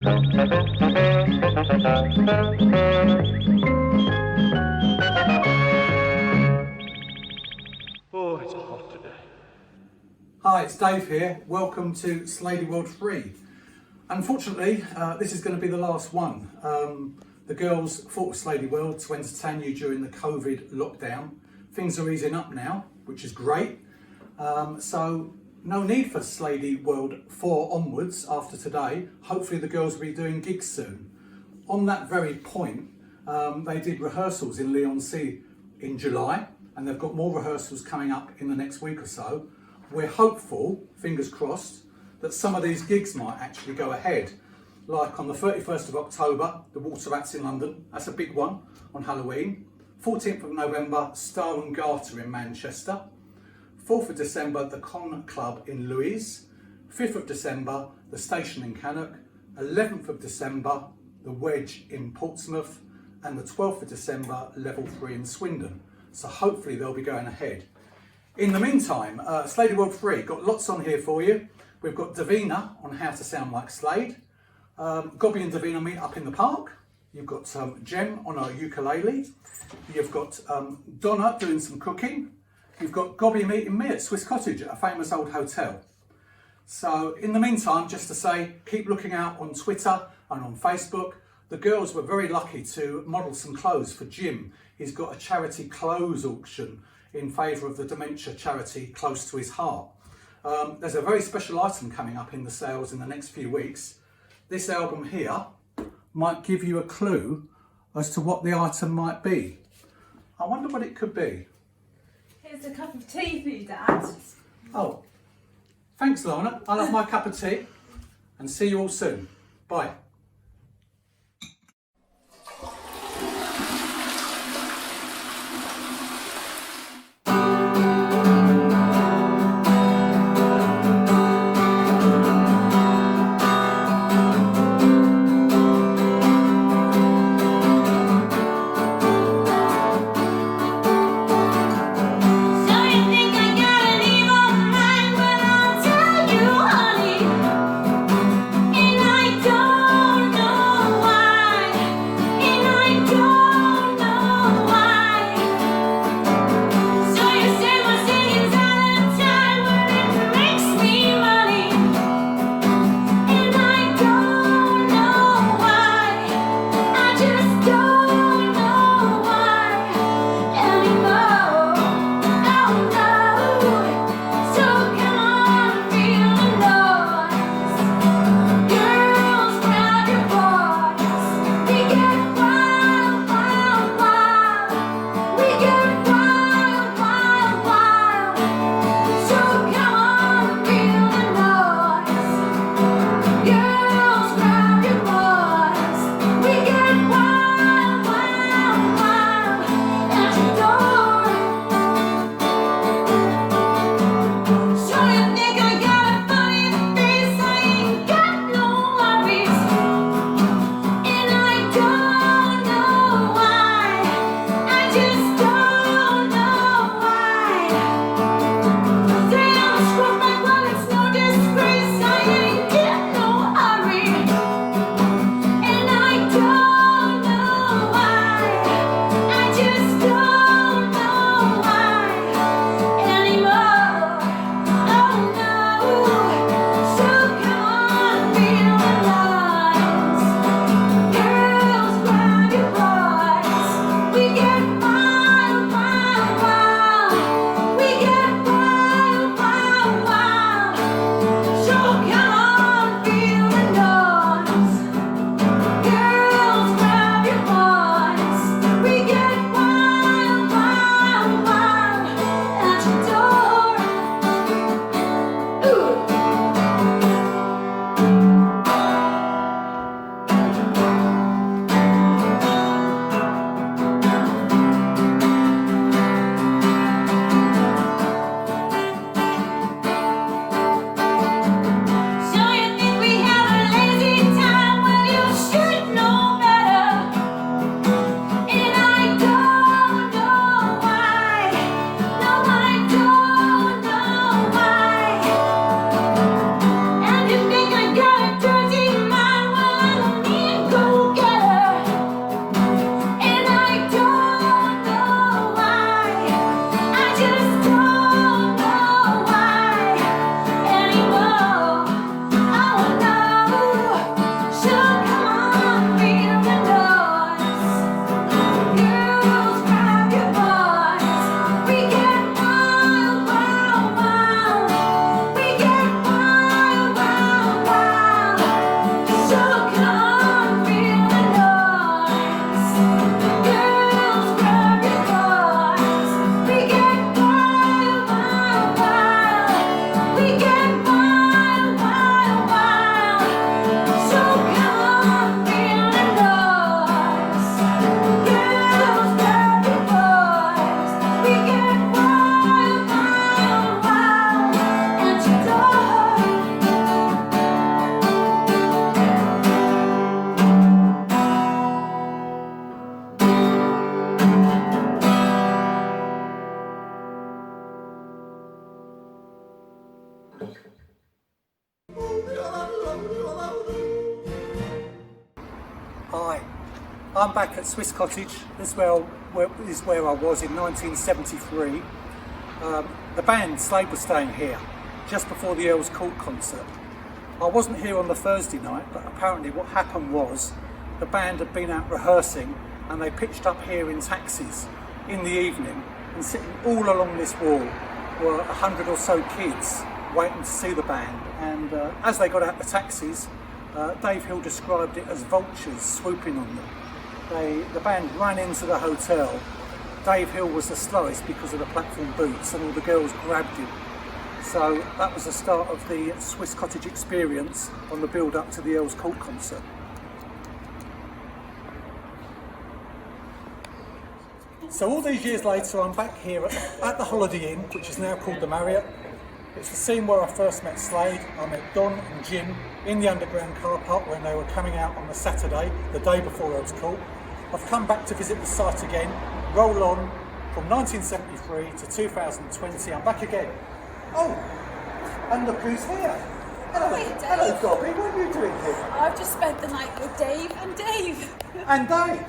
Oh, it's hot today. Hi, it's Dave here. Welcome to Slady World 3. Unfortunately, this is going to be the last one. The girls thought of Slady World to entertain you during the COVID lockdown. Things are easing up now, which is great. So no need for Slady World 4 onwards after today. Hopefully the girls will be doing gigs soon. On that very point, they did rehearsals in Leigh-on-Sea in July, and they've got more rehearsals coming up in the next week or so. We're hopeful, fingers crossed, that some of these gigs might actually go ahead. Like on the 31st of October, the Water Rats in London, that's a big one on Halloween. 14th of November, Star and Garter in Manchester. 4th of December, the Con Club in Lewes. 5th of December, the Station in Cannock. 11th of December, the Wedge in Portsmouth. And the 12th of December, Level 3 in Swindon. So hopefully they'll be going ahead. In the meantime, Slady World 3, got lots on here for you. We've got Davina on how to sound like Slade. Gobby and Davina meet up in the park. You've got Jem on her ukulele. You've got Donna doing some cooking. You've got Gobby meeting me at Swiss Cottage at a famous old hotel. So in the meantime, just to say, keep looking out on Twitter and on Facebook. The girls were very lucky to model some clothes for Jim. He's got a charity clothes auction in favour of the dementia charity close to his heart. There's a very special item coming up in the sales in the next few weeks. This album here might give you a clue as to what the item might be. I wonder what it could be. Here's a cup of tea for you, Dad. Oh, thanks Lorna. I'll have my cup of tea and see you all soon. Bye. Don't Hi, I'm back at Swiss Cottage. This is where I was in 1973. The band Slade was staying here just before the Earl's Court concert. I wasn't here on the Thursday night, but apparently what happened was the band had been out rehearsing and they pitched up here in taxis in the evening, and sitting all along this wall were 100 or so kids waiting to see the band. And as they got out the taxis, Dave Hill described it as vultures swooping on them. The band ran into the hotel. Dave Hill was the slowest because of the platform boots, and all the girls grabbed him. So that was the start of the Swiss Cottage experience on the build up to the Earl's Court concert. So all these years later, I'm back here at the Holiday Inn, which is now called the Marriott. It's the scene where I first met Slade. I met Don and Jim in the underground car park when they were coming out on the Saturday, the day before Earl's Court. I've come back to visit the site again, roll on from 1973 to 2020. I'm back again. Oh, and look who's here. Hello, hello Dobby, what are you doing here? I've just spent the night with Dave and Dave. And Dave?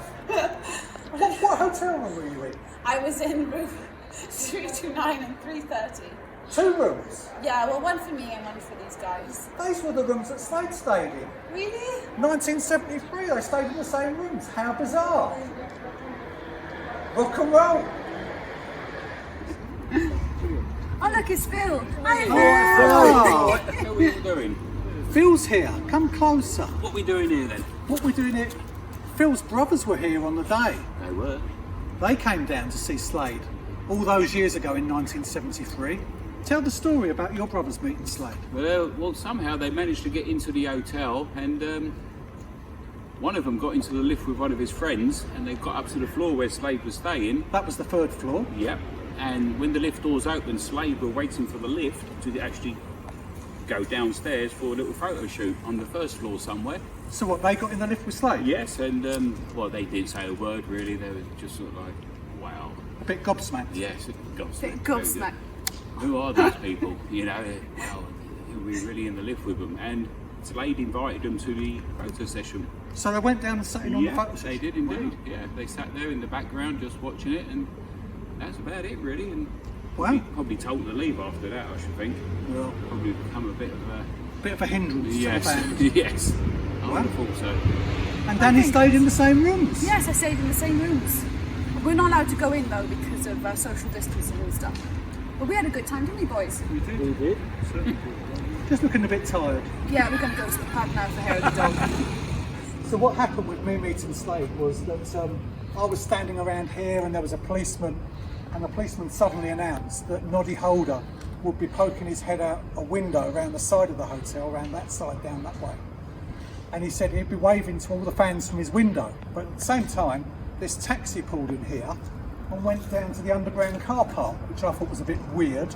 What hotel room were you in? I was in room 329 and 330. 2 rooms? Yeah, well, one for me and one for these guys. Those were the rooms that Slade stayed in. Really? 1973, they stayed in the same rooms. How bizarre. Rock and roll. Oh, look, it's Phil. Hi, Oh, What the hell are we all doing? Phil's here. Come closer. What are we doing here then? What we're doing here, Phil's brothers were here on the day. They were. They came down to see Slade all those years ago in 1973. Tell the story about your brothers meeting Slade. Well, somehow they managed to get into the hotel, and one of them got into the lift with one of his friends, and they got up to the floor where Slade was staying. That was the 3rd floor. Yep. And when the lift doors opened, Slade were waiting for the lift to actually go downstairs for a little photo shoot on the 1st floor somewhere. So what, they got in the lift with Slade? Yes, and well, they didn't say a word really. They were just sort of like, wow. A bit gobsmacked. Yes, Bit gobsmacked. Who are these people? You know, well, we're really in the lift with them. And Slade invited them to the photo session. So they went down and sat in on the photo They session? did indeed. Yeah, they sat there in the background just watching it, and that's about it really. And Wow. probably told to leave after that, I should think. Well, Probably become a bit of a bit of a hindrance yes, to the band. yes. I Wow. would have thought so. And Danny stayed in the same rooms? Yes, I stayed in the same rooms. We're not allowed to go in though because of social distancing and stuff. But we had a good time, didn't we, boys? We did. Just looking a bit tired. Yeah, we're going to go to the pub now for hair of the dog. So what happened with me meeting Slade was that I was standing around here and there was a policeman, and the policeman suddenly announced that Noddy Holder would be poking his head out a window around the side of the hotel, around that side, down that way. And he said he'd be waving to all the fans from his window. But at the same time, this taxi pulled in here and went down to the underground car park, which I thought was a bit weird.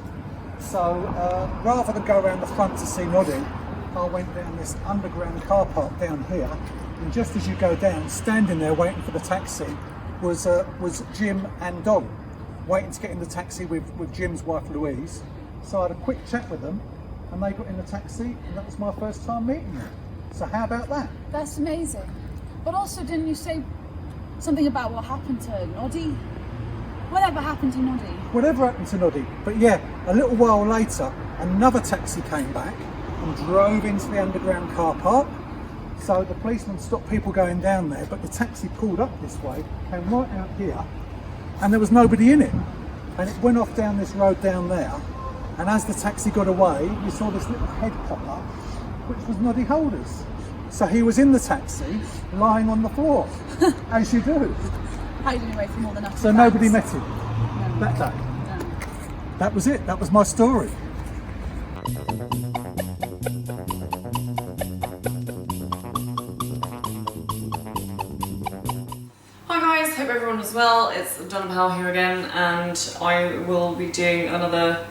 So rather than go around the front to see Noddy, I went down this underground car park down here, and just as you go down, standing there waiting for the taxi, was Jim and Don, waiting to get in the taxi with Jim's wife Louise. So I had a quick chat with them, and they got in the taxi, and that was my first time meeting them. So how about that? That's amazing. But also, didn't you say something about what happened to Noddy? Whatever happened to Noddy? Whatever happened to Noddy. But yeah, a little while later, another taxi came back and drove into the underground car park. So the policeman stopped people going down there, but the taxi pulled up this way, came right out here, and there was nobody in it. And it went off down this road down there, and as the taxi got away, you saw this little head pop up, which was Noddy Holder's. So he was in the taxi, lying on the floor, as you do. Hiding away from all the nuts. So nobody met him No. that day. No. That was it. That was my story. Hi guys, hope everyone is well. It's Donna Powell here again, and I will be doing another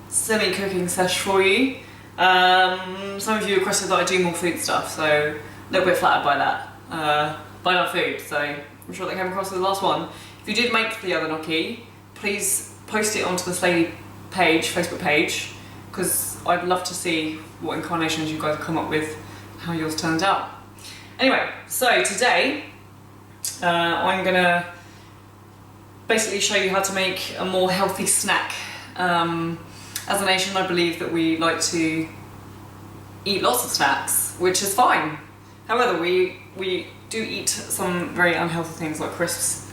semi-cooking sesh for you. Some of you requested that I do more food stuff, so a little bit flattered by that. By that food, so I'm sure that came across with the last one. If you did make the other gnocchi, please post it onto the Slady page, Facebook page, because I'd love to see what incarnations you guys come up with, how yours turns out. Anyway, so today I'm gonna basically show you how to make a more healthy snack. As a nation, I believe that we like to eat lots of snacks, which is fine. However, we do eat some very unhealthy things like crisps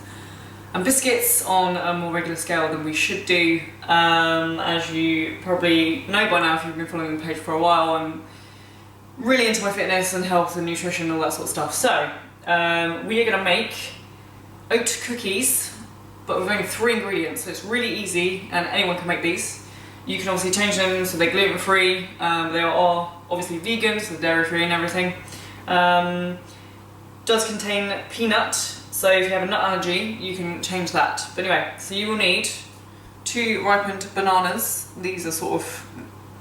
and biscuits on a more regular scale than we should do. As you probably know by now if you've been following the page for a while, I'm really into my fitness and health and nutrition and all that sort of stuff. So we are going to make oat cookies, but with only 3 ingredients, so it's really easy and anyone can make these. You can obviously change them so they're gluten-free, they are obviously vegan, so dairy-free and everything. Does contain peanut, so if you have a nut allergy, you can change that. But anyway, so you will need 2 ripened bananas. These are sort of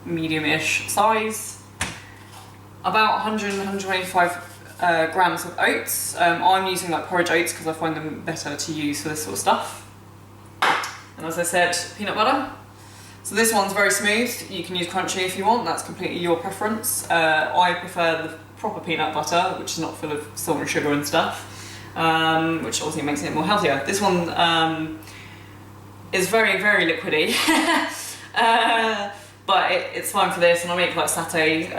medium-ish size. About 100-125 grams of oats. I'm using like porridge oats because I find them better to use for this sort of stuff. And as I said, peanut butter. So this one's very smooth. You can use crunchy if you want, that's completely your preference. I prefer the proper peanut butter, which is not full of salt and sugar and stuff, which obviously makes it more healthier. This one is very, very liquidy, but it's fine for this, and I make like satay,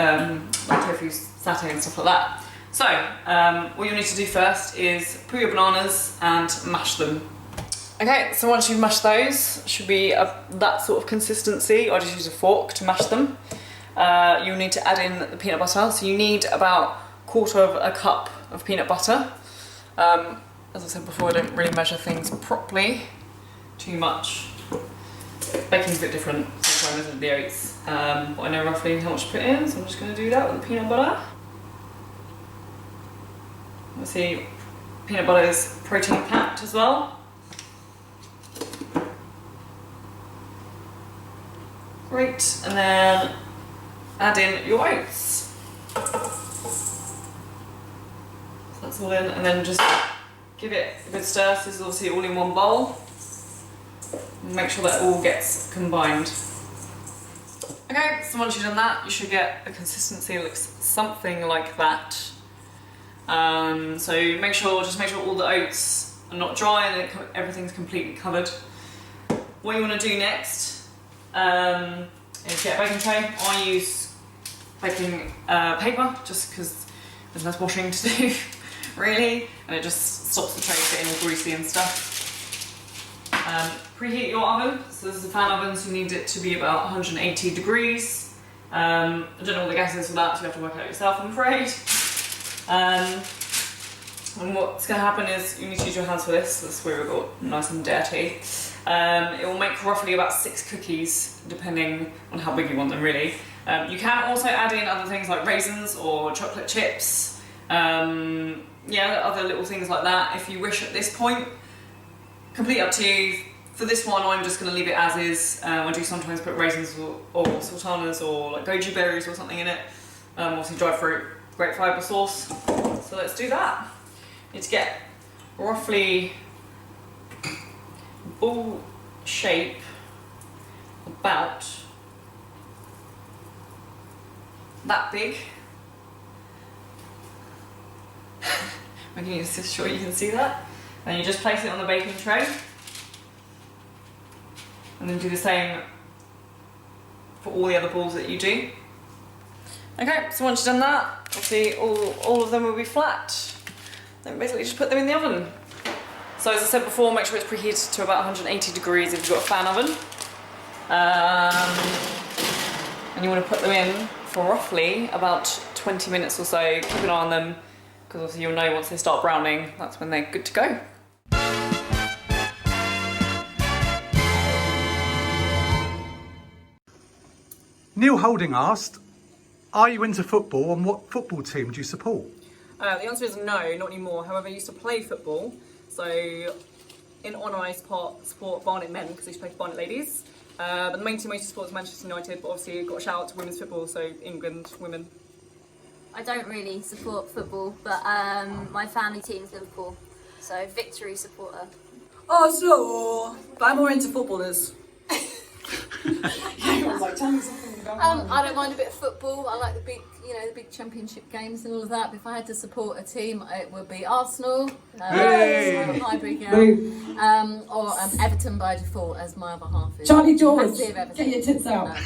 like tofu satay and stuff like that. So, what you'll need to do first is put your bananas and mash them. Okay, so once you've mashed those, should be that sort of consistency. I just use a fork to mash them. You'll need to add in the peanut butter. So you need about 1/4 cup of peanut butter. As I said before, I don't really measure things properly. Too much. Baking's a bit different sometimes with the oats. But I know roughly how much to put in, so I'm just going to do that with the peanut butter. Obviously, peanut butter is protein packed as well. Great, and then add in your oats. So that's all in, and then just give it a good stir. So this is obviously all in one bowl. Make sure that all gets combined. Okay, so once you've done that, you should get a consistency that looks something like that. So just make sure all the oats are not dry and everything's completely covered. What you want to do next is get a baking tray. I use baking paper just because there's less washing to do, really, and it just stops the tray getting all greasy and stuff. Preheat your oven. So this is a fan oven, so you need it to be about 180 degrees. I don't know what the gas is for that, so you have to work it out yourself, I'm afraid. And what's going to happen is you need to use your hands for this. That's where we've got nice and dirty. It will make roughly about 6 cookies, depending on how big you want them, really. You can also add in other things like raisins or chocolate chips. Yeah, other little things like that if you wish at this point. Completely up to you. For this one, I'm just going to leave it as is. I do sometimes put raisins or sultanas or like goji berries or something in it. Obviously dried fruit, great fibre source. So let's do that. You need to get roughly ball shape about that big. Making you sure you can see that. And you just place it on the baking tray. And then do the same for all the other balls that you do. Okay, so once you've done that, obviously all of them will be flat. Then basically just put them in the oven. So as I said before, make sure it's preheated to about 180 degrees if you've got a fan oven. And you want to put them in for roughly about 20 minutes or so. Keep an eye on them, because obviously you'll know once they start browning, that's when they're good to go. Neil Holding asked, are you into football and what football team do you support? The answer is no, not anymore. However, I used to play football. So in honour I support Barnet men because I used to play for Barnet ladies. But the main team I used to support is Manchester United, but obviously got a shout out to women's football, so England women. I don't really support football, but my family team is Liverpool, so victory supporter. Arsenal! But I'm more into footballers. I was like, tell me something about I don't mind a bit of football. I like the big, the big championship games and all of that. But if I had to support a team, it would be Arsenal, Highbury girl, or Everton by default, as my other half is. Charlie George, Massive Everton. get your tits out.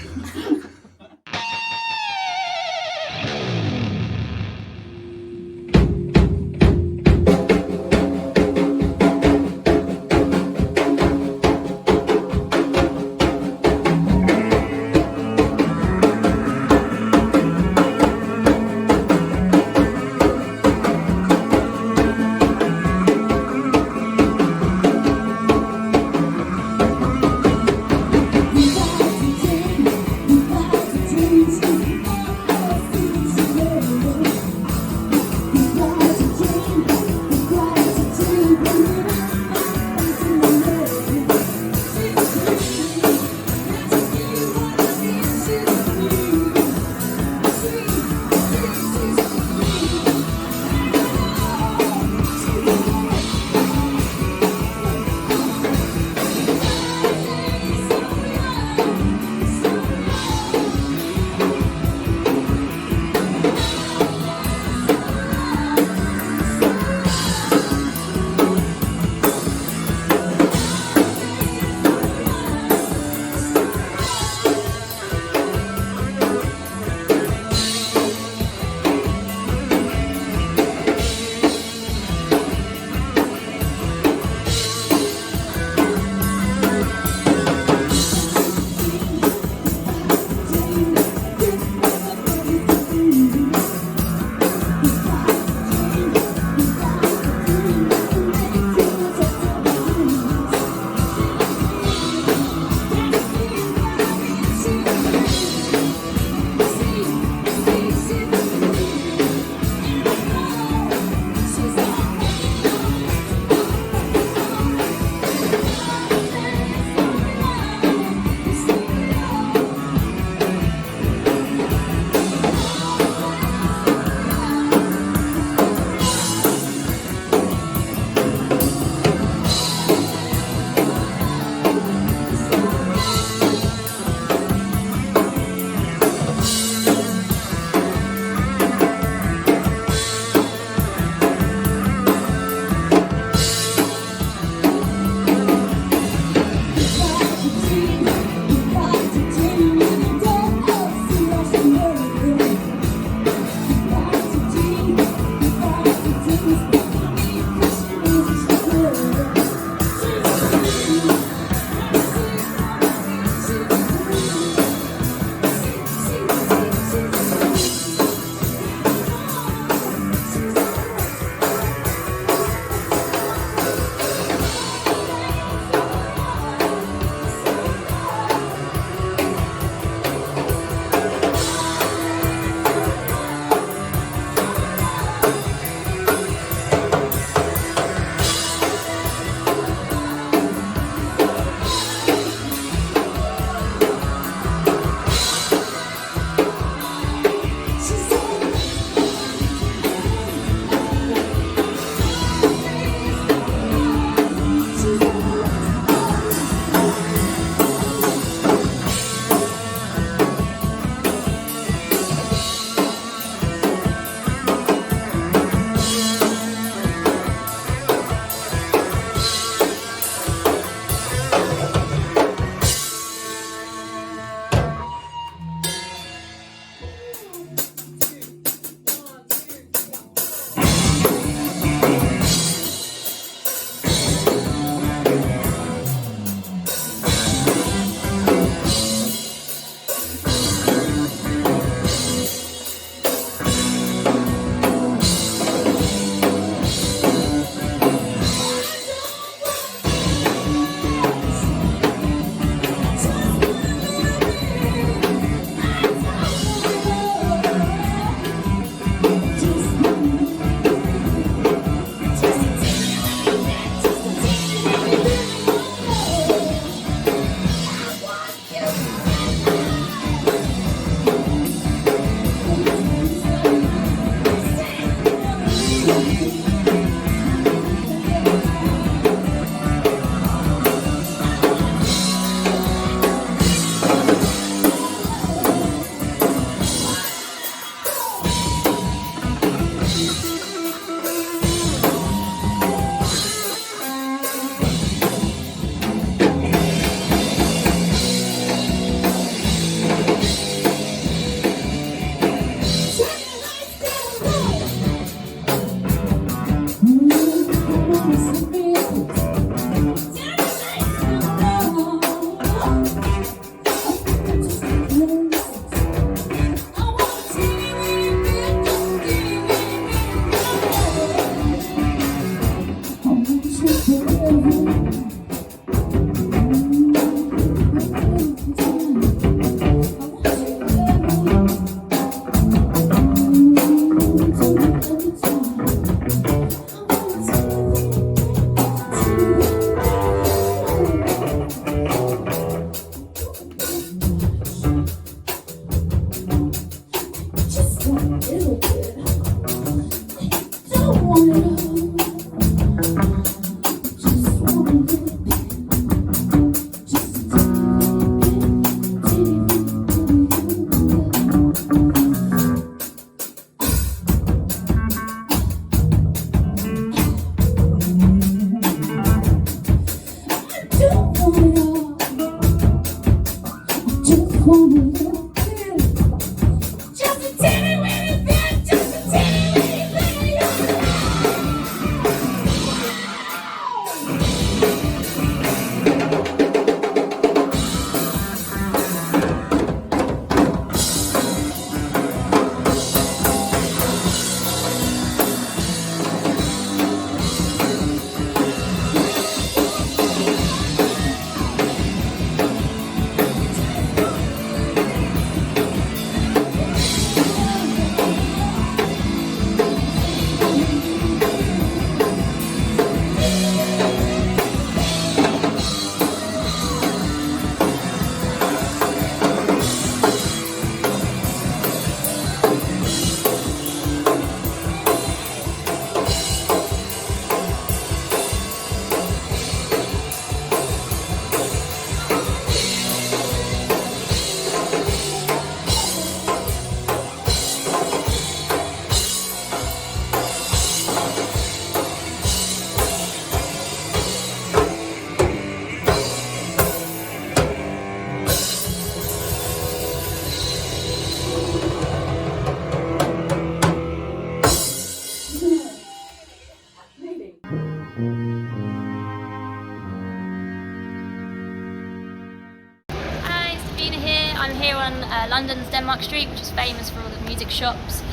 I'm here on London's Denmark Street, which is famous for all the music shops.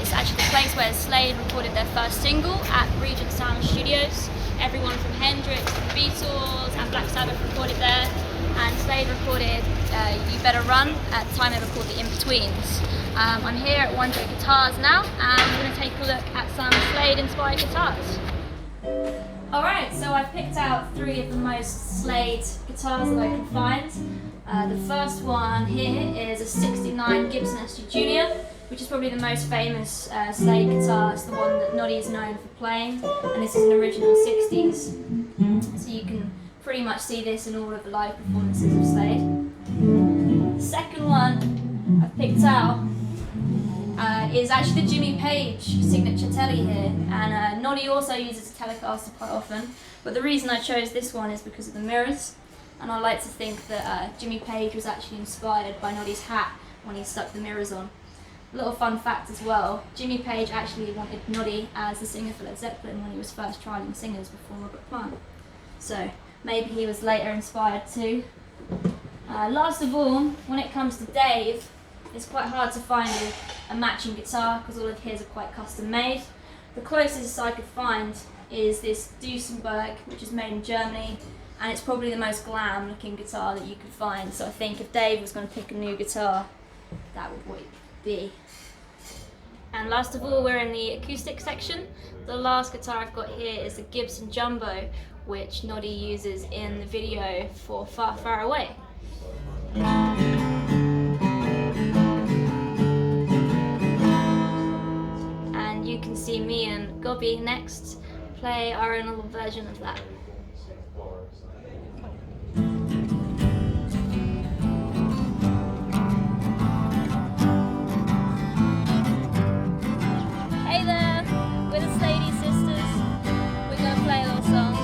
It's actually the place where Slade recorded their first single at Regent Sound Studios. Everyone from Hendrix, the Beatles and Black Sabbath recorded there, and Slade recorded You Better Run at the time they recorded the In-Betweens. I'm here at Wonder Guitars now, and I'm going to take a look at some Slade inspired guitars. Alright, so I've picked out 3 of the most Slade guitars that I can find. The first one here is a 69 Gibson SG Junior, which is probably the most famous Slade guitar. It's the one that Noddy is known for playing, and this is an original 60s. So you can pretty much see this in all of the live performances of Slade. The second one I've picked out is actually the Jimmy Page signature telly here, and Noddy also uses a Telecaster quite often, but the reason I chose this one is because of the mirrors, and I like to think that Jimmy Page was actually inspired by Noddy's hat when he stuck the mirrors on. A little fun fact as well, Jimmy Page actually wanted Noddy as the singer for Led Zeppelin when he was first trialling singers before Robert Plant, so maybe he was later inspired too. Last of all, when it comes to Dave, it's quite hard to find a matching guitar because all of his are quite custom made. The closest I could find is this Duesenberg, which is made in Germany, and it's probably the most glam looking guitar that you could find, so I think if Dave was going to pick a new guitar, that would what it would be. And last of all, we're in the acoustic section. The last guitar I've got here is the Gibson Jumbo, which Noddy uses in the video for Far Far Away. And you can see me and Gobby next play our own little version of that. Hey there, we're the Slady sisters. We're gonna play a little song.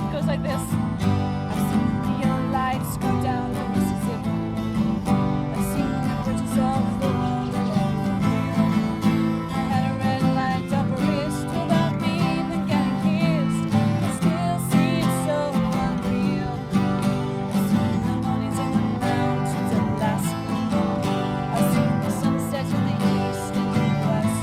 It goes like this. I've seen the neon lights go down the Mississippi. I've seen the bridges of the world along the river. I had a red light up her wrist without me even getting kissed. I still see it so unreal. I've seen the monies in the mountains of Alaska. I've seen the sunset in the east and the west.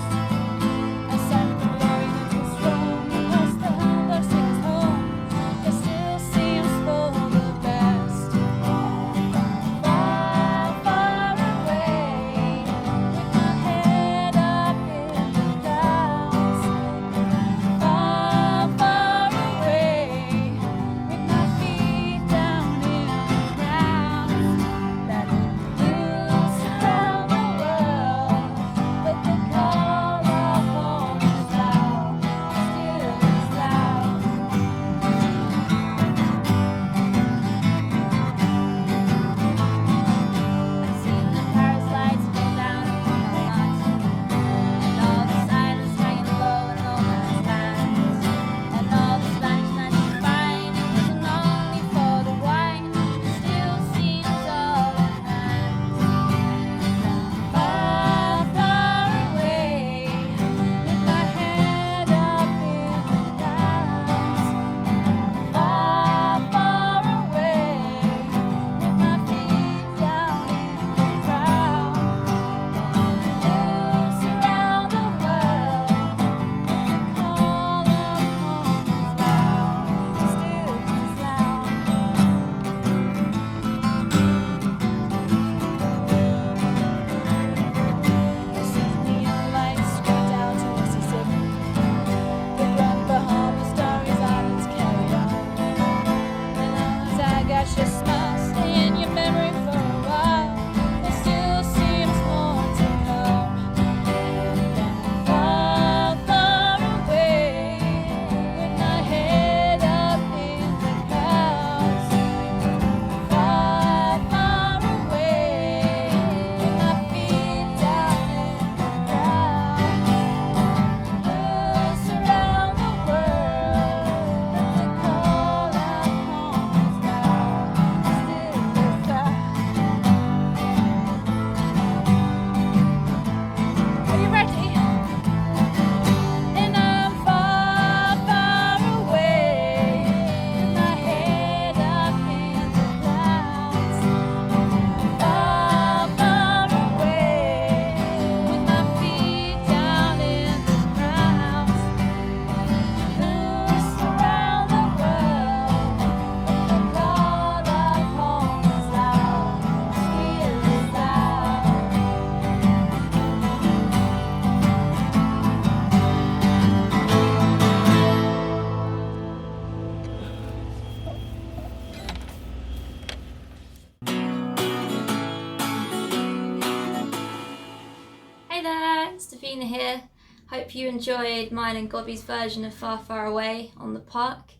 Christina here. Hope you enjoyed mine and Gobby's version of Far Far Away on the park.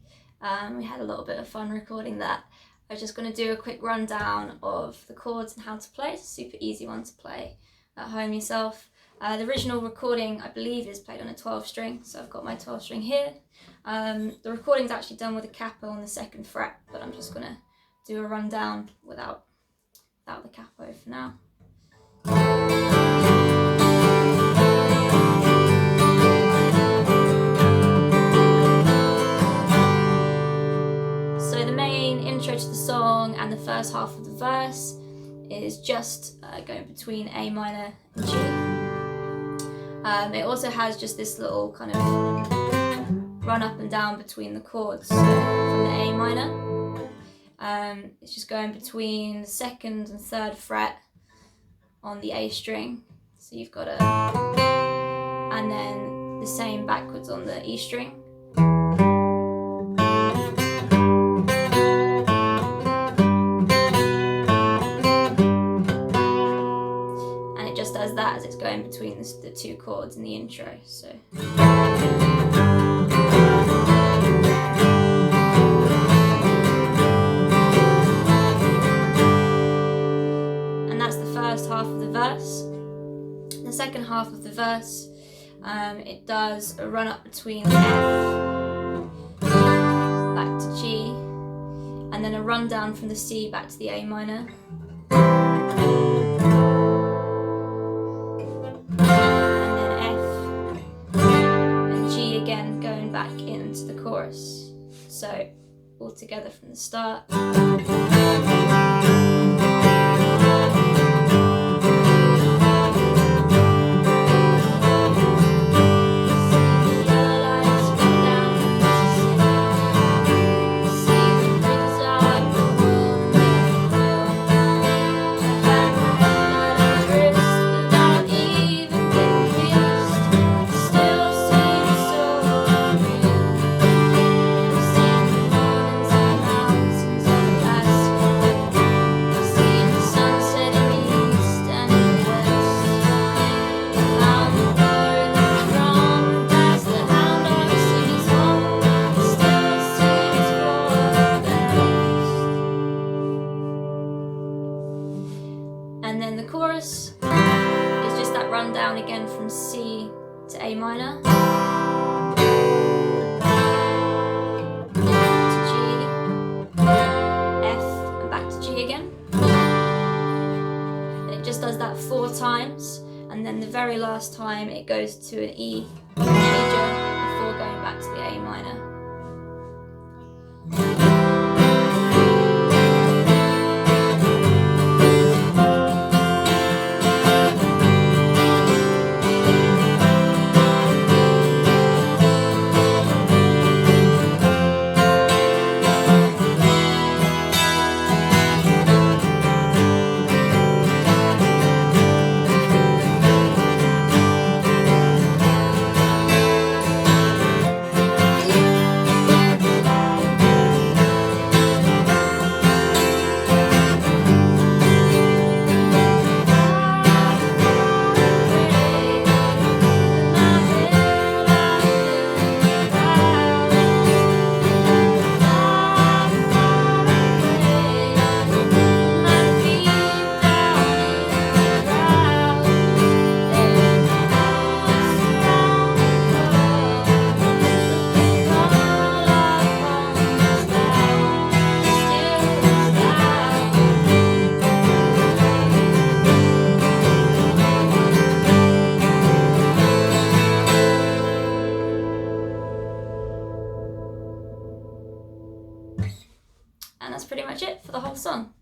We had a little bit of fun recording that. I'm just going to do a quick rundown of the chords and how to play. It's a super easy one to play at home yourself. The original recording, I believe, is played on a 12 string, so I've got my 12 string here. The recording's actually done with a capo on the 2nd fret, but I'm just going to do a rundown without the capo for now. So the main intro to the song and the first half of the verse is just going between A minor and G. It also has just this little kind of run up and down between the chords. So from the A minor, it's just going between the 2nd and 3rd fret on the A string. So you've got a, and then the same backwards on the E string. And it just does that as it's going between the 2 chords in the intro. So. Half of the verse. The second half of the verse, it does a run up between F back to G, and then a run down from the C back to the A minor, and then F and G again, going back into the chorus. So all together from the start. And then the chorus is just that run down again from C to A minor, to G, F, and back to G again. And it just does that 4 times, and then the very last time it goes to an E major before going back to the A minor. And that's pretty much it for the whole song.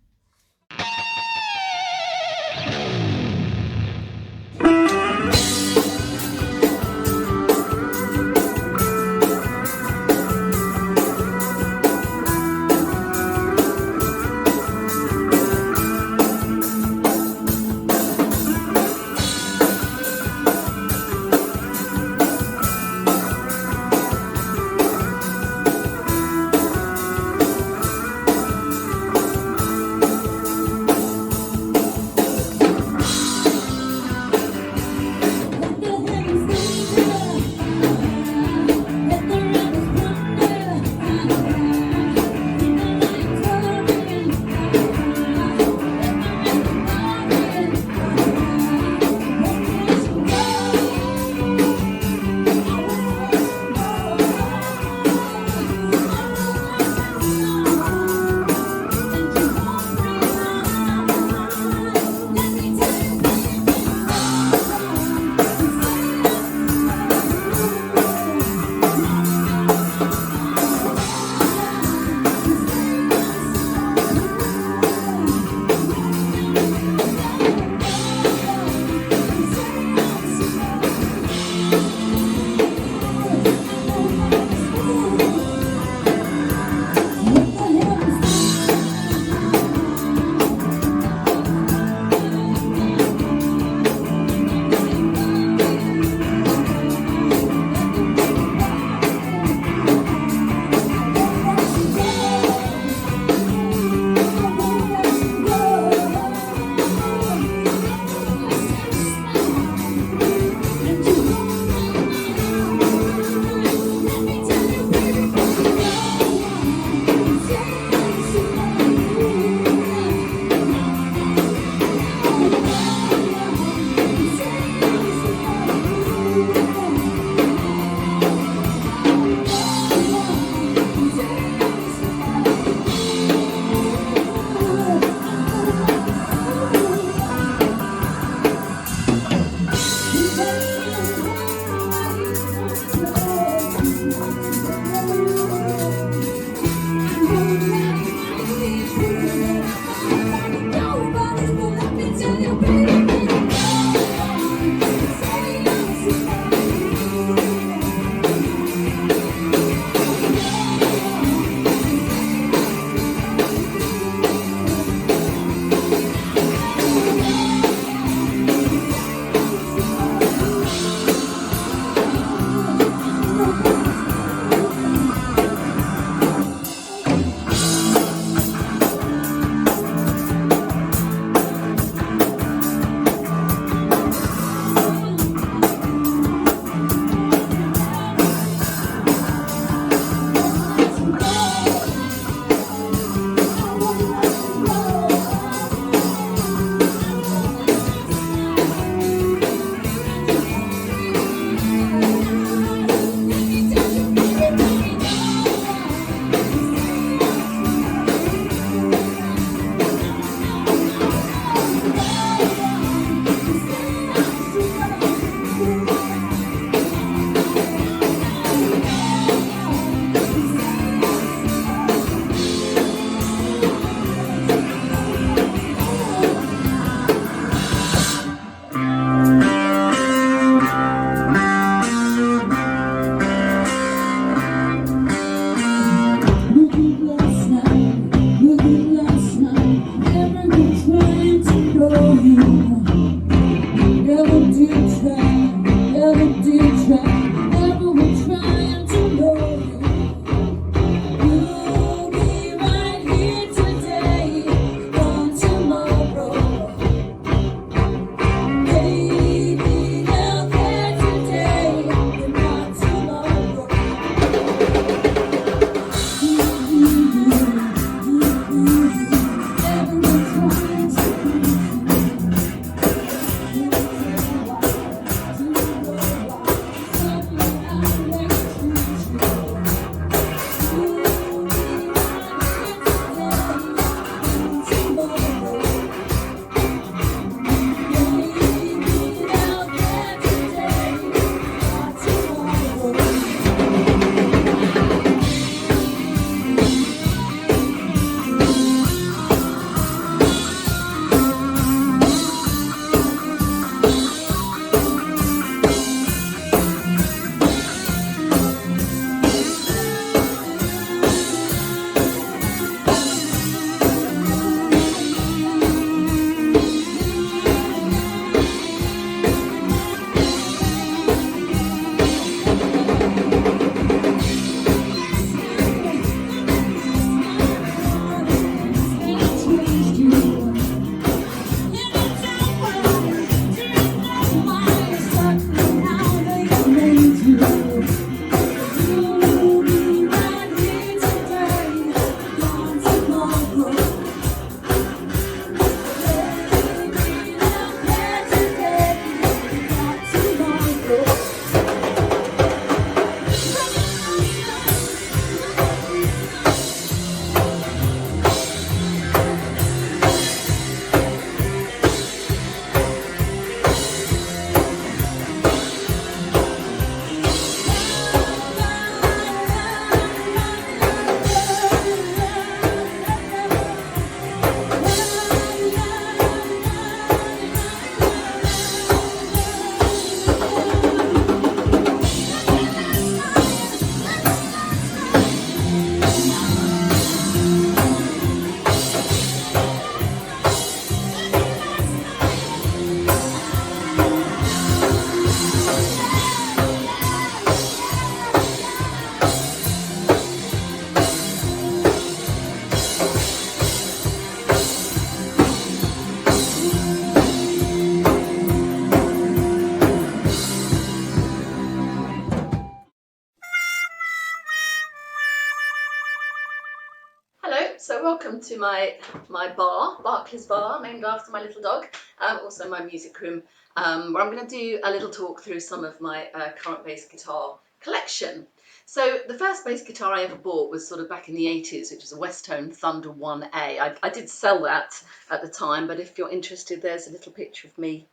So welcome to my bar, Barclays Bar, named after my little dog, also my music room, where I'm going to do a little talk through some of my current bass guitar collection. So the first bass guitar I ever bought was sort of back in the 80s, which was a Westone Thunder 1A. I did sell that at the time, but if you're interested, there's a little picture of me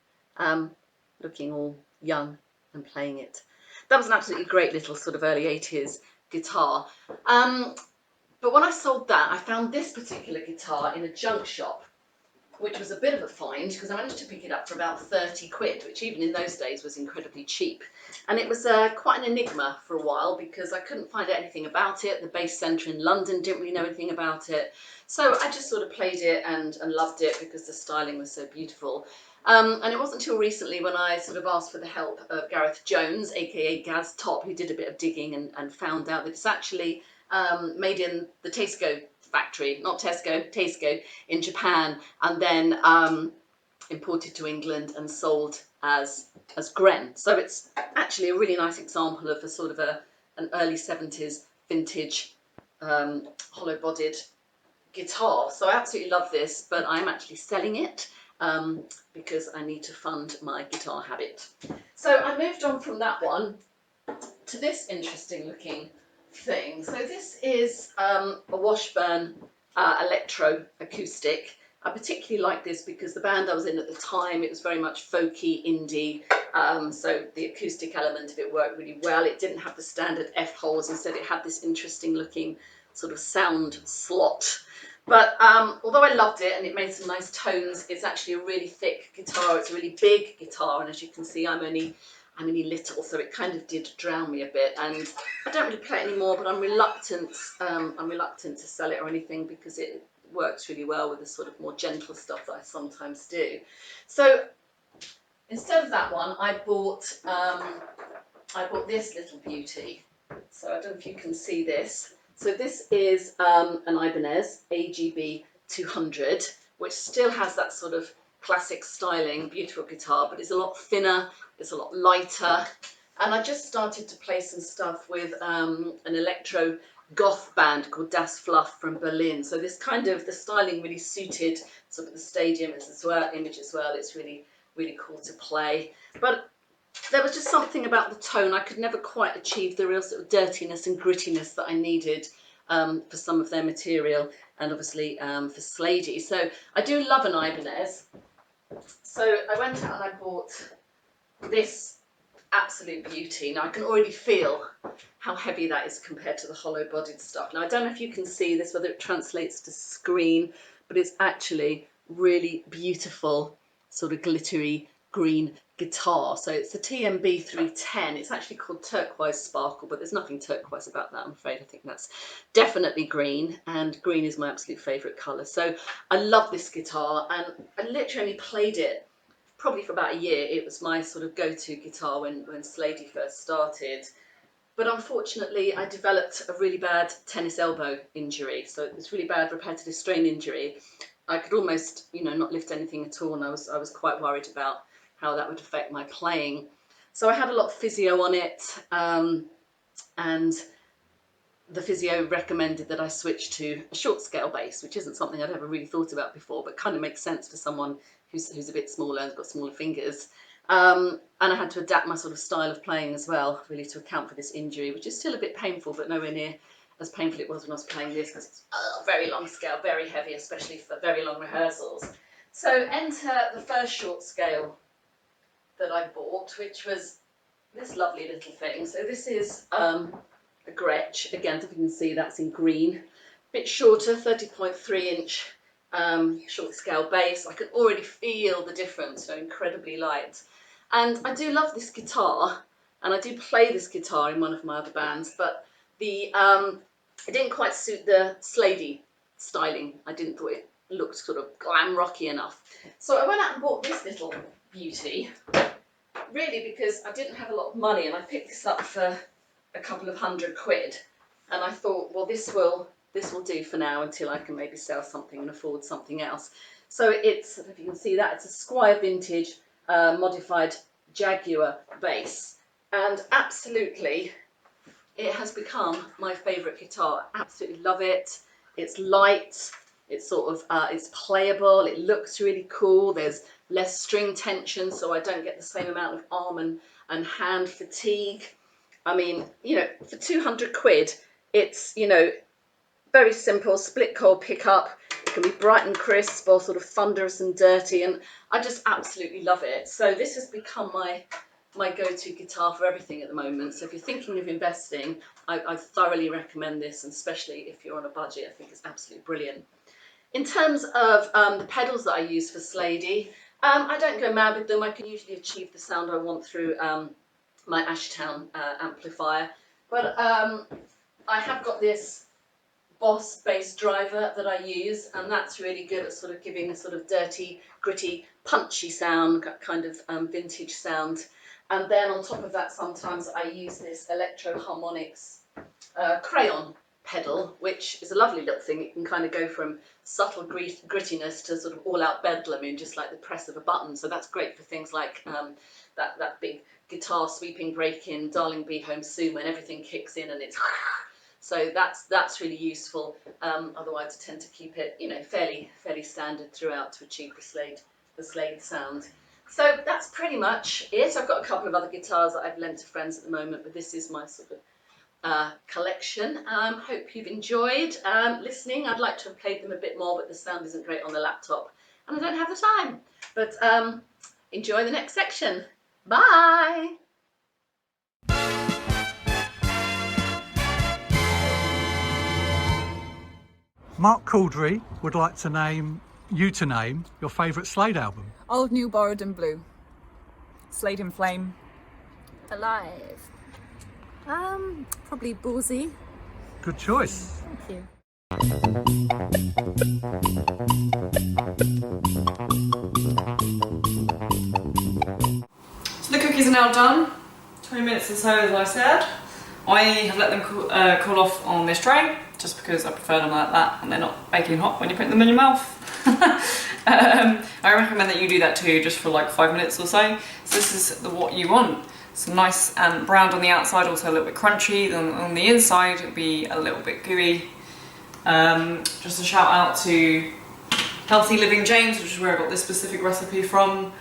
looking all young and playing it. That was an absolutely great little sort of early 80s guitar. But when I sold that, I found this particular guitar in a junk shop, which was a bit of a find because I managed to pick it up for about 30 quid, which even in those days was incredibly cheap. And it was quite an enigma for a while because I couldn't find out anything about it. The bass centre in London didn't really know anything about it. So I just sort of played it and loved it because the styling was so beautiful. And it wasn't until recently when I sort of asked for the help of Gareth Jones, aka Gaz Top, who did a bit of digging and found out that it's actually made in the Tesco factory, not Tesco, Tesco in Japan, and then imported to England and sold as Gren. So it's actually a really nice example of a sort of an early 70s vintage hollow-bodied guitar. So I absolutely love this, but I'm actually selling it because I need to fund my guitar habit. So I moved on from that one to this interesting looking thing. So this is a Washburn electro acoustic. I particularly like this because the band I was in at the time, it was very much folky, indie, so the acoustic element of it worked really well. It didn't have the standard F holes, instead it had this interesting looking sort of sound slot. But although I loved it and it made some nice tones, it's actually a really thick guitar. It's a really big guitar, and as you can see, I'm only little, so it kind of did drown me a bit. And I don't really play it anymore, but I'm reluctant to sell it or anything because it works really well with the sort of more gentle stuff that I sometimes do. So instead of that one, I bought this little beauty. So I don't know if you can see this. So this is an Ibanez AGB 200, which still has that sort of classic styling, beautiful guitar, but it's a lot thinner, it's a lot lighter. And I just started to play some stuff with an electro goth band called Das Fluff from Berlin. So this kind of, the styling really suited sort of the stadium image as well. It's really, really cool to play. But there was just something about the tone. I could never quite achieve the real sort of dirtiness and grittiness that I needed for some of their material, and obviously for Slady. So I do love an Ibanez. So I went out and I bought this absolute beauty. Now I can already feel how heavy that is compared to the hollow-bodied stuff. Now I don't know if you can see this, whether it translates to screen, but it's actually really beautiful, sort of glittery green guitar. So it's a TMB 310. It's actually called Turquoise Sparkle, but there's nothing turquoise about that, I'm afraid. I think that's definitely green, and green is my absolute favourite colour. So I love this guitar, and I literally only played it probably for about a year. It was my sort of go-to guitar when Slady first started. But unfortunately, I developed a really bad tennis elbow injury. So this really bad repetitive strain injury. I could almost, not lift anything at all, and I was quite worried about how that would affect my playing. So I had a lot of physio on it, and the physio recommended that I switch to a short scale bass, which isn't something I'd ever really thought about before, but kind of makes sense for someone who's a bit smaller and has got smaller fingers. And I had to adapt my sort of style of playing as well, really, to account for this injury, which is still a bit painful, but nowhere near as painful it was when I was playing this, because it's very long scale, very heavy, especially for very long rehearsals. So enter the first short scale that I bought, which was this lovely little thing. So this is a Gretsch. Again, if you can see, that's in green. A bit shorter, 30.3 inch short scale bass. I can already feel the difference, so incredibly light. And I do love this guitar, and I do play this guitar in one of my other bands, but it didn't quite suit the Slady styling. I didn't thought it looked sort of glam rocky enough. So I went out and bought this little beauty, really because I didn't have a lot of money, and I picked this up for a couple of £100, and I thought, well, this will do for now until I can maybe sell something and afford something else. So it's, if you can see that, it's a Squire Vintage modified Jaguar bass, and absolutely it has become my favourite guitar. Absolutely love it. It's light, it's sort of, it's playable, it looks really cool, there's less string tension, so I don't get the same amount of arm and hand fatigue. I mean, you know, for 200 quid, it's, you know, very simple, split coil pickup. It can be bright and crisp or sort of thunderous and dirty, and I just absolutely love it. So this has become my go-to guitar for everything at the moment. So if you're thinking of investing, I thoroughly recommend this, and especially if you're on a budget, I think it's absolutely brilliant. In terms of the pedals that I use for Slady, I don't go mad with them. I can usually achieve the sound I want through my Ashtown amplifier, but I have got this Boss bass driver that I use, and that's really good at sort of giving a sort of dirty, gritty, punchy sound, kind of vintage sound. And then on top of that, sometimes I use this Electro Harmonics crayon pedal, which is a lovely little thing. It can kind of go from subtle grittiness to sort of all-out bedlam in just like the press of a button. So that's great for things like that big guitar sweeping break in Darling Be Home Soon, when everything kicks in and it's so that's really useful. Otherwise, I tend to keep it, you know, fairly standard throughout to achieve the Slade sound. So that's pretty much it. I've got a couple of other guitars that I've lent to friends at the moment, but this is my sort of collection. Hope you've enjoyed listening. I'd like to have played them a bit more, but the sound isn't great on the laptop, and I don't have the time. But enjoy the next section. Bye. Mark Caudry would like to name your favourite Slade album. Old, New, Borrowed and Blue. Slade in Flame. Alive. Probably Ballsy. Good choice. Thank you. So the cookies are now done. 20 minutes or so, as I said. I have let them cool off on this tray, just because I prefer them like that, and they're not baking hot when you put them in your mouth. I recommend that you do that too, just for like 5 minutes or so. So this is what you want. It's nice and browned on the outside, also a little bit crunchy. Then on the inside, it'll be a little bit gooey. Just a shout out to Healthy Living James, which is where I got this specific recipe from.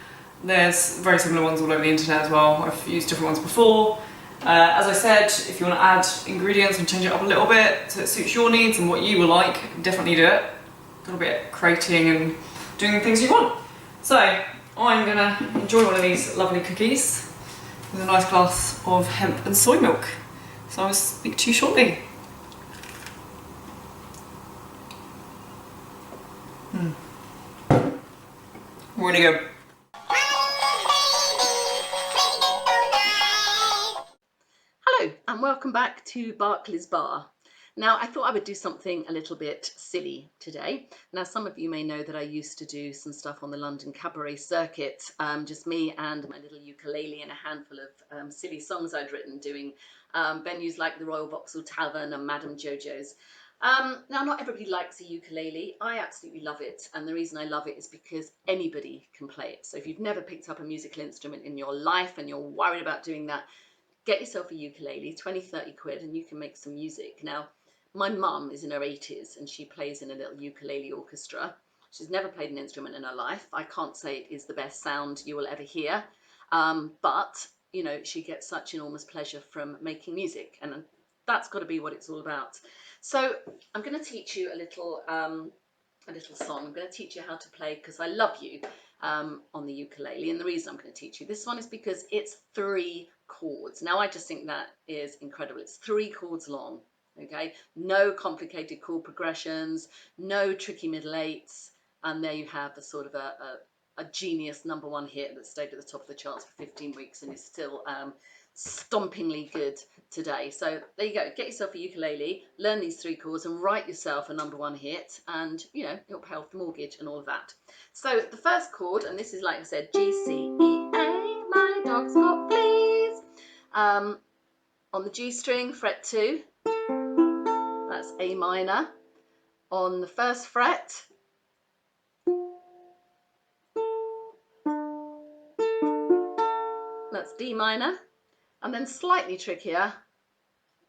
There's very similar ones all over the internet as well. I've used different ones before. As I said, if you want to add ingredients and change it up a little bit so it suits your needs and what you will like, definitely do it. A little bit creating and doing the things you want. So I'm going to enjoy one of these lovely cookies with a nice glass of hemp and soy milk. So I will speak to you shortly. Really good. Hello and welcome back to Barclay's Bar. Now I thought I would do something a little bit silly today. Now some of you may know that I used to do some stuff on the London cabaret circuit, just me and my little ukulele and a handful of silly songs I'd written, doing venues like the Royal Vauxhall Tavern and Madame Jojo's. Now not everybody likes a ukulele. I absolutely love it, and the reason I love it is because anybody can play it. So if you've never picked up a musical instrument in your life and you're worried about doing that, get yourself a ukulele, 20-30 quid, and you can make some music. Now, my mum is in her 80s and she plays in a little ukulele orchestra. She's never played an instrument in her life. I can't say it is the best sound you will ever hear, but you know, she gets such enormous pleasure from making music, and that's got to be what it's all about. So I'm going to teach you a little song. I'm going to teach you how to play Because I Love You on the ukulele, and the reason I'm going to teach you this one is because it's 3 chords. Now I just think that is incredible. It's 3 chords long, okay? No complicated chord progressions, no tricky middle eights, and there you have the sort of a genius #1 hit that stayed at the top of the charts for 15 weeks and is still stompingly good today. So there you go, get yourself a ukulele, learn these 3 chords and write yourself a #1 hit, and you know, it'll pay off the mortgage and all of that. So the first chord, and this is like I said, G, C, E, A, my dog's got fleas. On the G string, fret 2, that's A minor. On the 1st fret, that's D minor. And then slightly trickier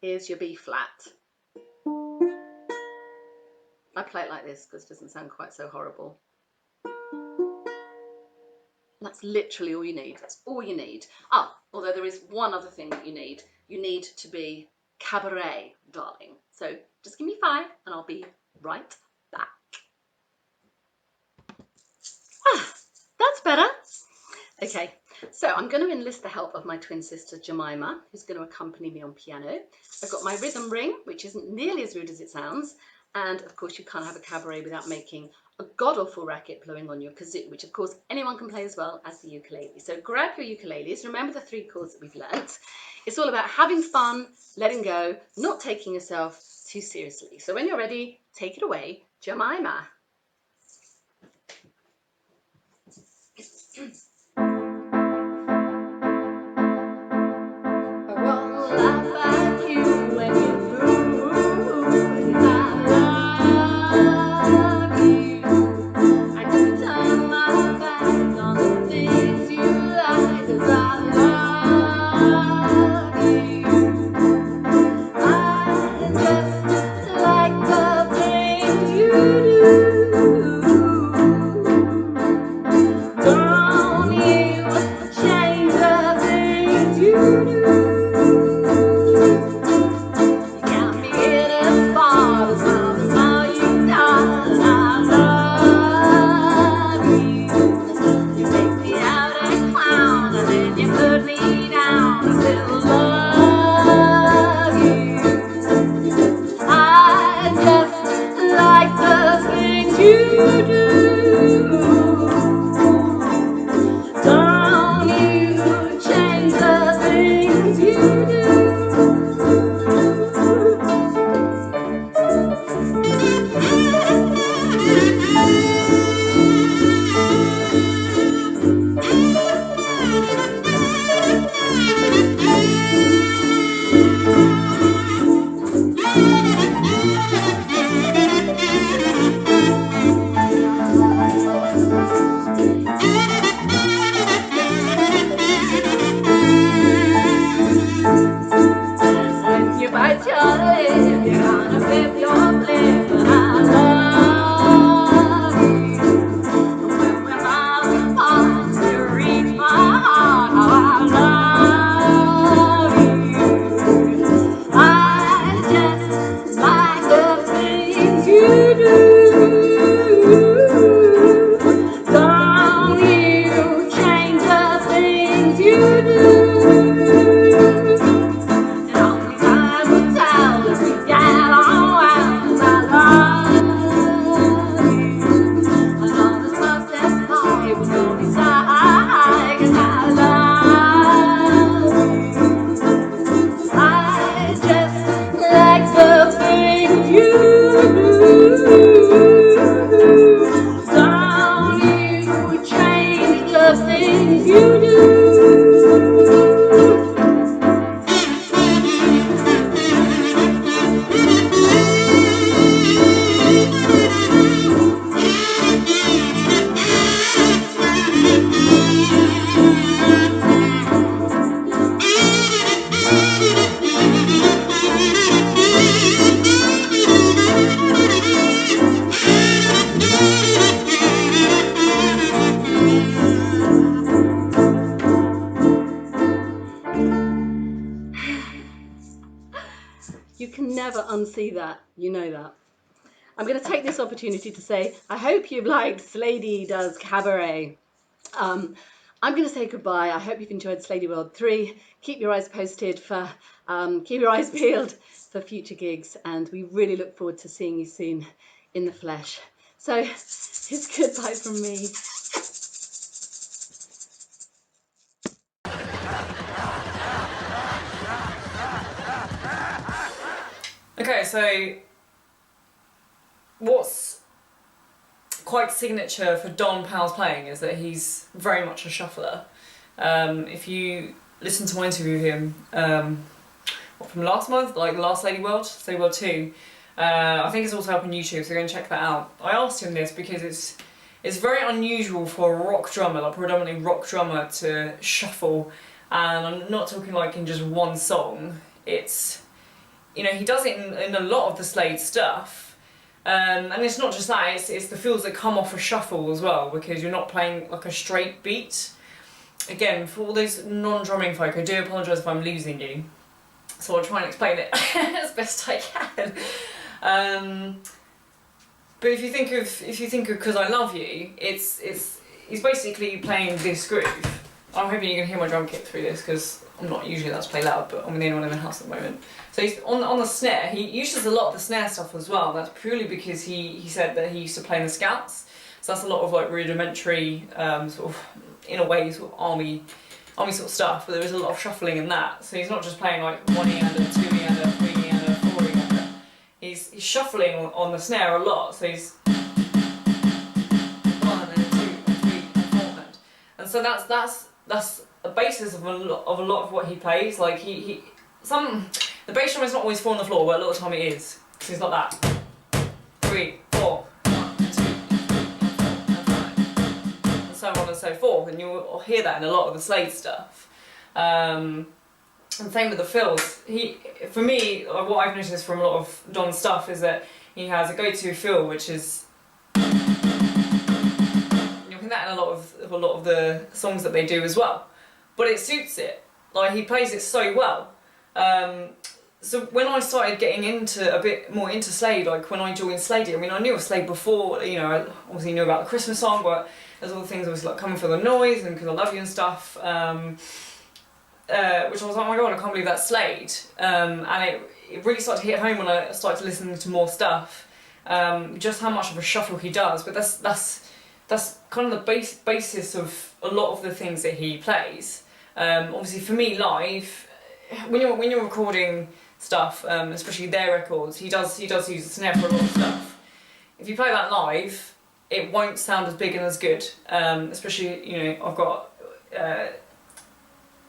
is your B flat. I play it like this because it doesn't sound quite so horrible. That's literally all you need. That's all you need. Ah, although there is one other thing that you need. You need to be cabaret, darling. So just give me 5 and I'll be right back. Ah, that's better. Okay, so I'm going to enlist the help of my twin sister Jemima, who's going to accompany me on piano. I've got my rhythm ring, which isn't nearly as rude as it sounds. And of course you can't have a cabaret without making a god-awful racket blowing on your kazoo, which of course anyone can play as well as the ukulele. So grab your ukuleles, remember the 3 chords that we've learnt. It's all about having fun, letting go, not taking yourself too seriously. So when you're ready, take it away, Jemima. You can never unsee that, you know that. I'm going to take this opportunity to say, I hope you've liked Slady Does Cabaret. I'm going to say goodbye. I hope you've enjoyed Slady World 3. Keep your eyes posted for, keep your eyes peeled for future gigs, and we really look forward to seeing you soon in the flesh. So it's goodbye from me. Okay, so what's quite signature for Don Powell's playing is that he's very much a shuffler. If you listen to my interview with him from last month, like last Slady World 2, I think it's also up on YouTube, so go and check that out. I asked him this because it's very unusual for a rock drummer, like predominantly rock drummer, to shuffle, and I'm not talking like in just one song. It's, you know, he does it in a lot of the Slade stuff, And it's not just that, it's the feels that come off a shuffle as well, because you're not playing like a straight beat. Again, for all those non-drumming folk, I do apologise if I'm losing you, so I'll try and explain it as best I can. But if you think of "Cause I Love You," he's basically playing this groove. I'm hoping you can hear my drum kit through this, because I'm not usually allowed to play loud, but I'm the only one in the house at the moment. So he's on the snare. He uses a lot of the snare stuff as well. That's purely because he said that he used to play in the Scouts. So that's a lot of like rudimentary, sort of, in a way, sort of army sort of stuff. But there is a lot of shuffling in that. So he's not just playing like 1 eander, 2 eander, 3 eander, 4 eander. He's shuffling on the snare a lot. So he's 1 and 2 and 3 and 4 hand. And so that's the basis of a lot of what he plays. Like the bass drum is not always 4 on the floor, but a lot of the time it is. So it's like that. 3, 4, 1, 2, 3, 4, and so on and so forth. And you'll hear that in a lot of the Slade stuff. And same with the fills. For me, what I've noticed from a lot of Don's stuff is that he has a go-to fill, which is, you'll hear that in a lot of the songs that they do as well. But it suits it. Like, he plays it so well. So when I started getting a bit more into Slade, like when I joined Slade, I mean, I knew of Slade before, you know, I obviously knew about the Christmas song, but there's all the things obviously like Coming for the Noise and Cause I Love You and stuff, which I was like, oh my god, I can't believe that's Slade. And it really started to hit home when I started to listen to more stuff, just how much of a shuffle he does. But that's kind of the basis of a lot of the things that he plays. Obviously for me live, when you're recording stuff, especially their records, he does use the snare for a lot of stuff. If you play that live, it won't sound as big and as good. Especially, you know, I've got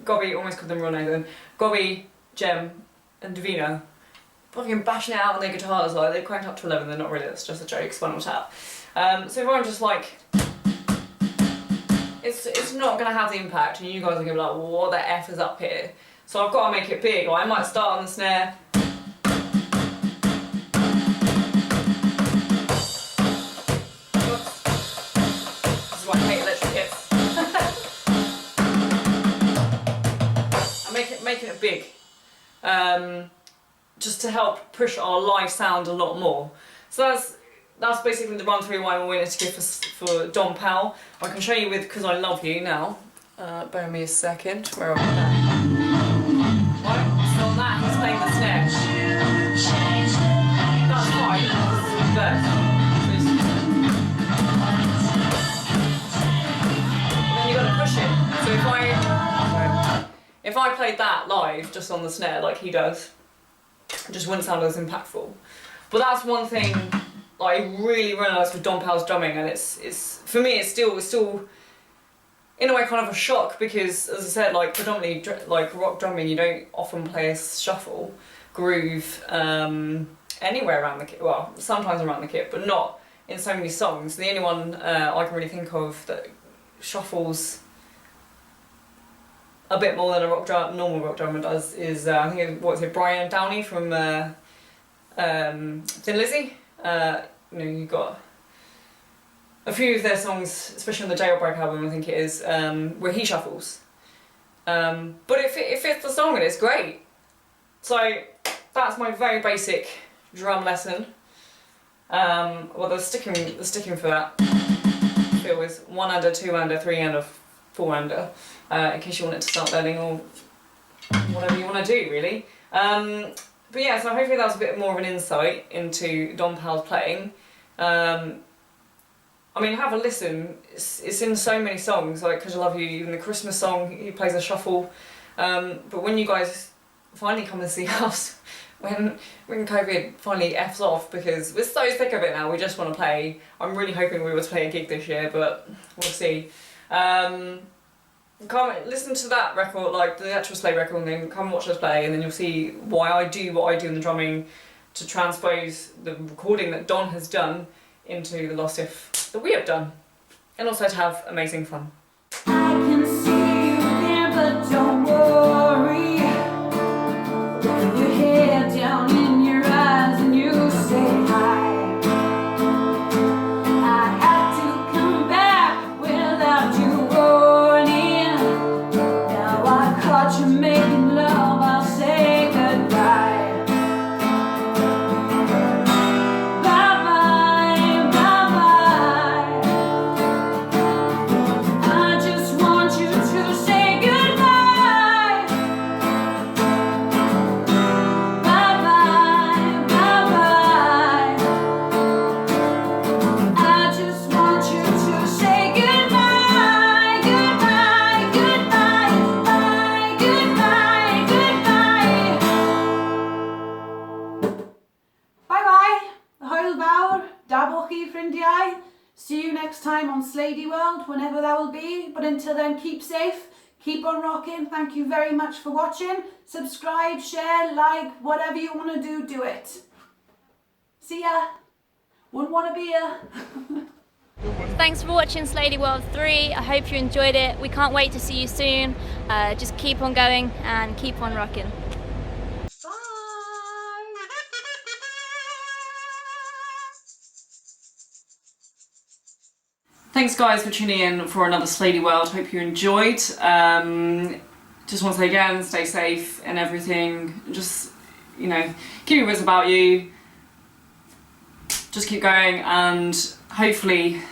Gobby, almost called them real name then, Gobby, Jem and Davina fucking bashing it out on their guitars, like they're cranked up to 11, they're not really, it's just a joke, Spinal Tap. So if I'm just like, it's not going to have the impact, and you guys are going to be like, well, what the F is up here? So I've got to make it big. Like, I might start on the snare. Oops. This is why I hate electric hits. I'm making it big. Just to help push our live sound a lot more. So that's basically the run through why I wanted to give for Don Powell. I can show you with Cause I Love You now. Bear me a second. Where are we now? Right, so on that he's playing the snare. That's fine. And then you got to push it. So if I played that live just on the snare like he does, it just wouldn't sound as impactful. But that's one thing I really realised with Don Powell's drumming, and it's for me it's still in a way kind of a shock, because as I said, like predominantly like rock drumming, you don't often play a shuffle groove anywhere around the kit. Well, sometimes around the kit, but not in so many songs. The only one I can really think of that shuffles a bit more than a normal rock drummer does is I think Brian Downey from Thin Lizzy. You know, you've got a few of their songs, especially on the Jailbreak album, I think it is, where he shuffles. But it fits the song and it's great. So that's my very basic drum lesson. Well, the sticking for that feel is 1 under, 2 under, 3 under, 4 under, in case you wanted to start learning, or whatever you want to do really. But yeah, so hopefully that was a bit more of an insight into Don Powell's playing. I mean, have a listen. It's in so many songs, like Cause I Love You, even the Christmas song, he plays a shuffle. But when you guys finally come and see us, when COVID finally F's off, because we're so sick of it now, we just want to play. I'm really hoping we will play a gig this year, but we'll see. Come listen to that record, like the actual Slade record, and then come watch us play, and then you'll see why I do what I do in the drumming, to transpose the recording that Don has done into the Lost If that we have done, and also to have amazing fun. I can see you there, but don't worry. With your head down in your eyes and you say hi. See you next time on Slady World, whenever that will be. But until then, keep safe, keep on rocking. Thank you very much for watching. Subscribe, share, like, whatever you want to do, do it. See ya. Wouldn't want to be ya. Thanks for watching Slady World 3. I hope you enjoyed it. We can't wait to see you soon. Just keep on going and keep on rocking. Thanks guys for tuning in for another Slady World. Hope you enjoyed. Just want to say again, stay safe and everything. Just, you know, keep your wits about you. Just keep going, and hopefully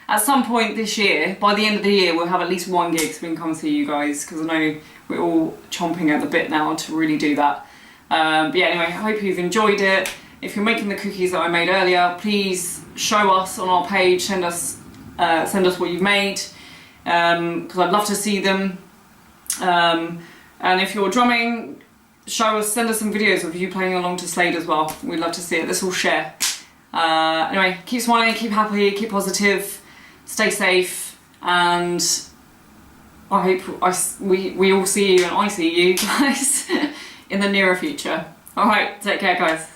at some point this year, by the end of the year, we'll have at least one gig so we can come see you guys, because I know we're all chomping at the bit now to really do that. But yeah, anyway, I hope you've enjoyed it. If you're making the cookies that I made earlier, please show us on our page, send us what you've made, because I'd love to see them. And if you're drumming, send us some videos of you playing along to Slade as well. We'd love to see it. Let's all share. Anyway, keep smiling, keep happy, keep positive, stay safe, and I hope we all see you and I see you guys in the nearer future. Alright, take care guys.